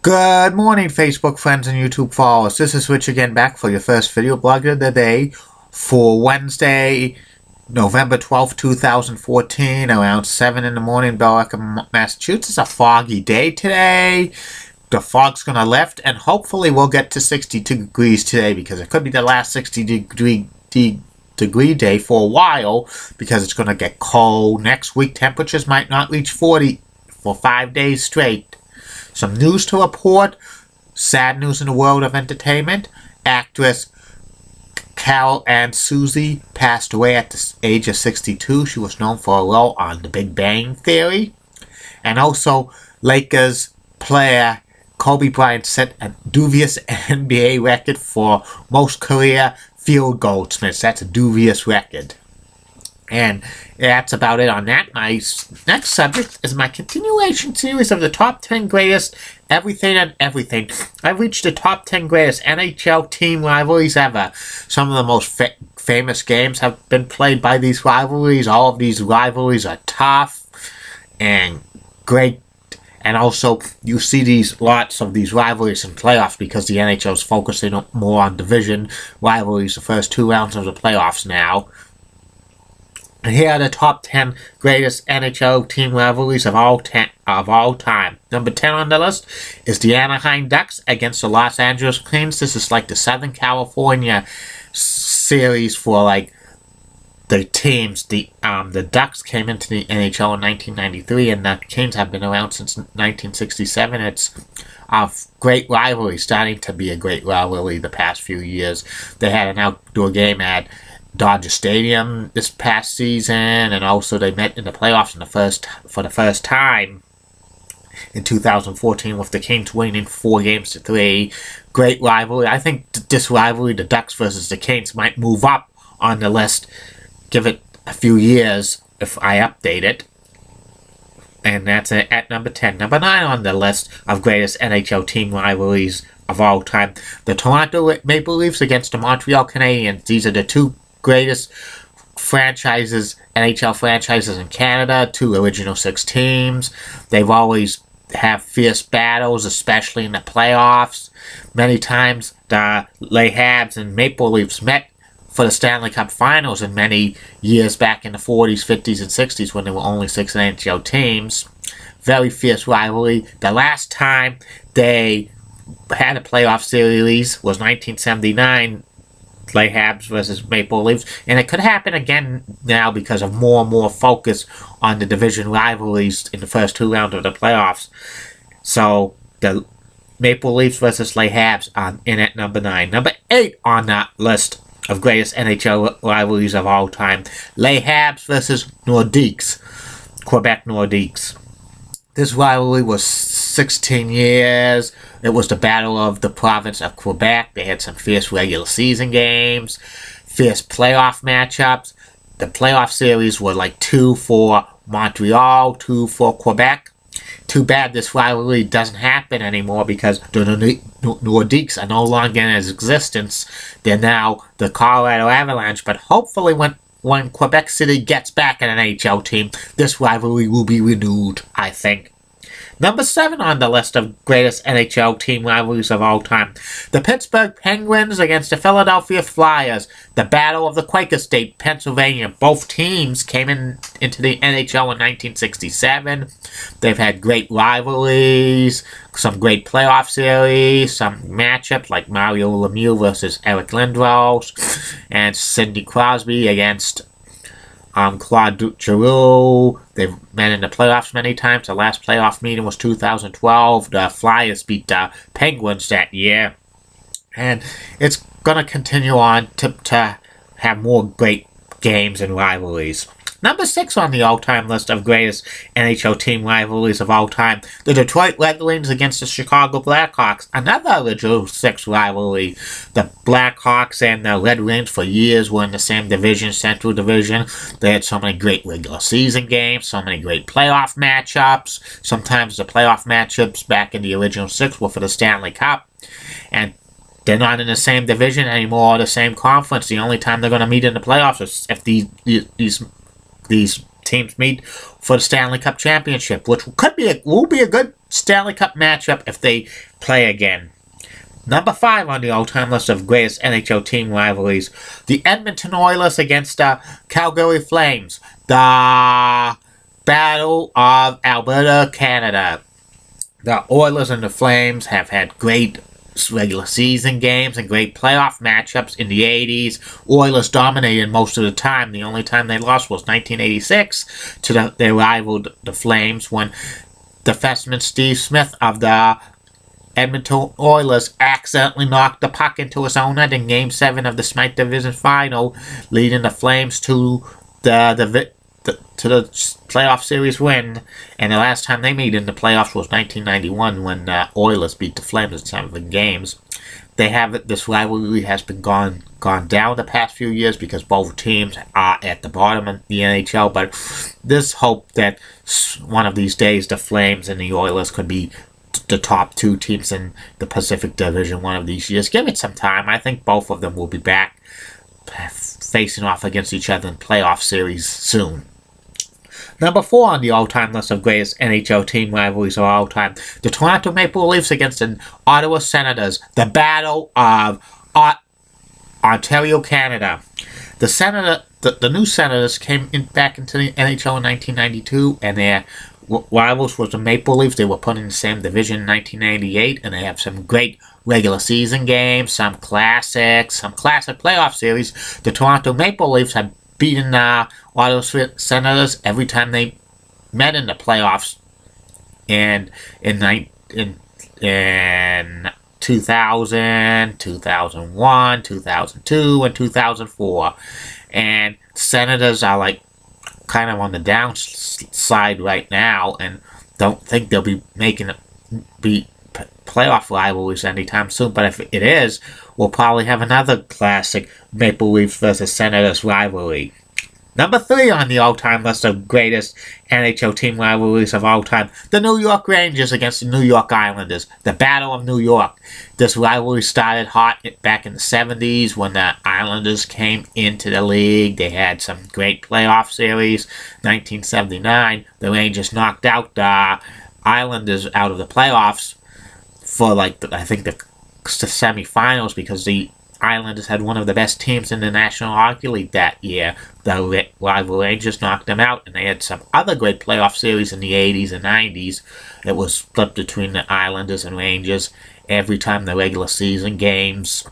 Good morning, Facebook friends and YouTube followers. This is Rich again, back for your first video blog of the day for Wednesday, November 12th, 2014, around 7 in the morning, Belleville, Massachusetts. It's a foggy day today. The fog's going to lift, and hopefully we'll get to 62 degrees today, because it could be the last 60-degree day for a while, because it's going to get cold. Next week, temperatures might not reach 40 for 5 days straight. Some news to report. Sad news in the world of entertainment. Actress Carol Ann Susie passed away at the age of 62. She was known for a role on The Big Bang Theory. And also, Lakers player Kobe Bryant set a dubious NBA record for most career field goal attempts. That's a dubious record. And that's about it on that. My next subject is my continuation series of the top 10 greatest everything and everything. I've reached the top 10 greatest NHL team rivalries ever. Some of the most famous games have been played by these rivalries. All of these rivalries are tough and great. And also, you see lots of these rivalries in playoffs, because the NHL is focusing more on division rivalries the first 2 rounds of the playoffs now. And here are the top 10 greatest NHL team rivalries of all time. Number 10 on the list is the Anaheim Ducks against the Los Angeles Kings. This is like the Southern California series for like the teams. The Ducks came into the NHL in 1993, and the Kings have been around since 1967. It's a great rivalry, starting to be a great rivalry the past few years. They had an outdoor game at Dodger Stadium this past season, and also they met in the playoffs for the first time in 2014, with the Kings winning 4-3. Great rivalry. I think this rivalry, the Ducks versus the Kings, might move up on the list. Give it a few years if I update it. And that's it at number 10. Number 9 on the list of greatest NHL team rivalries of all time. The Toronto Maple Leafs against the Montreal Canadiens. These are the two greatest NHL franchises in Canada, 2 original 6 teams. They've always have fierce battles, especially in the playoffs. Many times the Les Habs and Maple Leafs met for the Stanley Cup Finals in many years back in the 40s, 50s, and 60s, when there were only 6 NHL teams. Very fierce rivalry. The last time they had a playoff series was 1979, Les Habs versus Maple Leafs, and it could happen again now because of more and more focus on the division rivalries in the first 2 rounds of the playoffs. So the Maple Leafs versus Les Habs in at number 9. Number 8 on that list of greatest NHL rivalries of all time. Les Habs versus Nordiques, Quebec Nordiques. This rivalry was 16 years. It was the battle of the province of Quebec. They had some fierce regular season games, fierce playoff matchups. The playoff series were like 2 for Montreal, 2 for Quebec. Too bad this rivalry doesn't happen anymore, because the Nordiques are no longer in existence. They're now the Colorado Avalanche, but hopefully when Quebec City gets back an NHL team, this rivalry will be renewed, I think. Number 7 on the list of greatest NHL team rivalries of all time. The Pittsburgh Penguins against the Philadelphia Flyers. The Battle of the Quaker State, Pennsylvania. Both teams came into the NHL in 1967. They've had great rivalries, some great playoff series, some matchups like Mario Lemieux versus Eric Lindros, and Sidney Crosby against Claude Giroux. They've met in the playoffs many times. The last playoff meeting was 2012. The Flyers beat the Penguins that year. And it's going to continue on to have more great games and rivalries. Number 6 on the all-time list of greatest NHL team rivalries of all time. The Detroit Red Wings against the Chicago Blackhawks. Another original 6 rivalry. The Blackhawks and the Red Wings for years were in the same division, Central Division. They had so many great regular season games, so many great playoff matchups. Sometimes the playoff matchups back in the original 6 were for the Stanley Cup. And they're not in the same division anymore, or the same conference. The only time they're going to meet in the playoffs is if these teams meet for the Stanley Cup Championship, which will be a good Stanley Cup matchup if they play again. Number 5 on the all-time list of greatest NHL team rivalries, the Edmonton Oilers against the Calgary Flames, the Battle of Alberta, Canada. The Oilers and the Flames have had great regular season games and great playoff matchups in the 80s. Oilers dominated most of the time. The only time they lost was 1986 to their rival, the Flames, when defenseman Steve Smith of the Edmonton Oilers accidentally knocked the puck into his own net in Game 7 of the Smythe Division Final, leading the Flames to the playoff series win. And the last time they met in the playoffs was 1991 when the Oilers beat the Flames in 7 games. This rivalry has been gone down the past few years because both teams are at the bottom of the NHL, but there's hope that one of these days the Flames and the Oilers could be the top 2 teams in the Pacific Division one of these years. Give it some time. I think both of them will be back facing off against each other in playoff series soon. Number 4 on the all-time list of greatest NHL team rivalries of all time, the Toronto Maple Leafs against the Ottawa Senators, the Battle of Ontario, Canada. The new Senators came back into the NHL in 1992, and their rivals was the Maple Leafs. They were put in the same division in 1998, and they have some great regular season games, some classic playoff series. The Toronto Maple Leafs have beaten the Ottawa Senators every time they met in the playoffs in 2000, 2001, 2002, and 2004. And the Senators are like kind of on the downside right now, and don't think they'll be making playoff rivalries anytime soon. But if it is, we'll probably have another classic Maple Leafs versus Senators rivalry. Number 3 on the all-time list of greatest NHL team rivalries of all time, the New York Rangers against the New York Islanders, the Battle of New York. This rivalry started hot back in the 70s when the Islanders came into the league. They had some great playoff series. 1979, the Rangers knocked out the Islanders out of the playoffs for I think the semifinals because the Islanders had one of the best teams in the National Hockey League that year. The rival Rangers knocked them out, and they had some other great playoff series in the 80s and 90s. It was split between the Islanders and Rangers every time the regular season games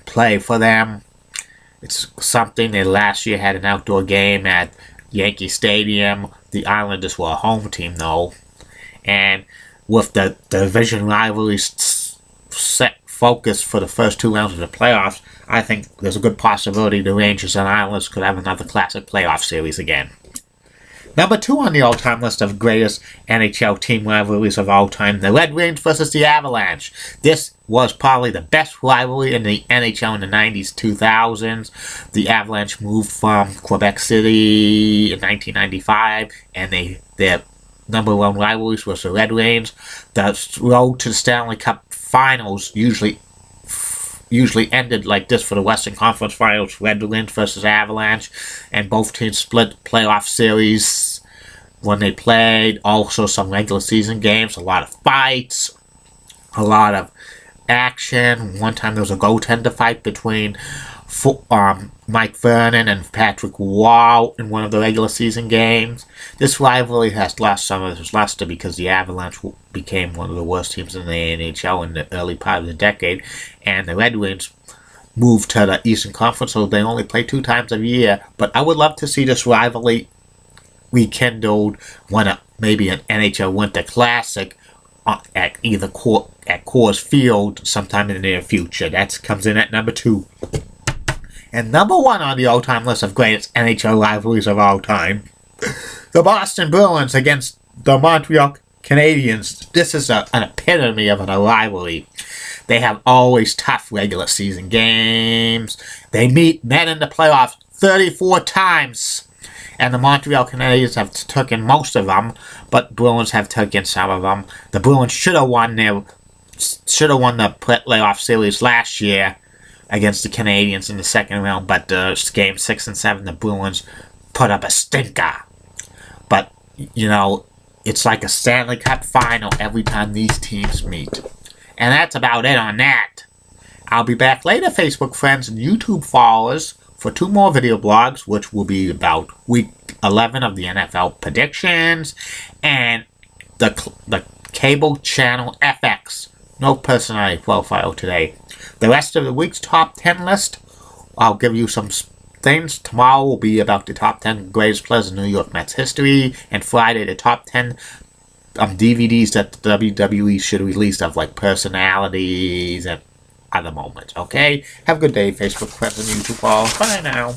play for them. It's something. They last year had an outdoor game at Yankee Stadium. The Islanders were a home team, though. And with the division rivalries set focus for the first 2 rounds of the playoffs, I think there's a good possibility the Rangers and Islanders could have another classic playoff series again. Number 2 on the all-time list of greatest NHL team rivalries of all time, the Red Wings versus the Avalanche. This was probably the best rivalry in the NHL in the 90s, 2000s. The Avalanche moved from Quebec City in 1995, and their number 1 rivalries was the Red Wings. The road to the Stanley Cup Finals usually ended like this for the Western Conference Finals, Red Wings versus Avalanche, and both teams split playoff series when they played. Also some regular season games, a lot of fights, a lot of action. One time there was a goaltender fight between Mike Vernon and Patrick Wall in one of the regular season games. This rivalry has lost some of its luster because the Avalanche became one of the worst teams in the NHL in the early part of the decade, and the Red Wings moved to the Eastern Conference, so they only play 2 times a year. But I would love to see this rivalry rekindled when maybe an NHL Winter Classic at Coors Field sometime in the near future. That comes in at number 2. And number 1 on the all-time list of greatest NHL rivalries of all time, the Boston Bruins against the Montreal Canadiens. This is an epitome of a rivalry. They have always tough regular season games. They met in the playoffs 34 times. And the Montreal Canadiens have taken most of them, but Bruins have taken some of them. The Bruins should have won the playoff series last year against the Canadiens in the second round, but game 6 and 7, the Bruins put up a stinker. you know, it's like a Stanley Cup final every time these teams meet. And that's about it on that. I'll be back later, Facebook friends and YouTube followers, for 2 more video blogs, which will be about week 11 of the NFL predictions and the cable channel FX. No personality profile today. The rest of the week's top 10 list, I'll give you some things. Tomorrow will be about the top 10 greatest players in New York Mets history, and Friday the top 10 DVDs that the WWE should release of like personalities and other moments. Okay? Have a good day, Facebook friends and YouTube followers. Bye now.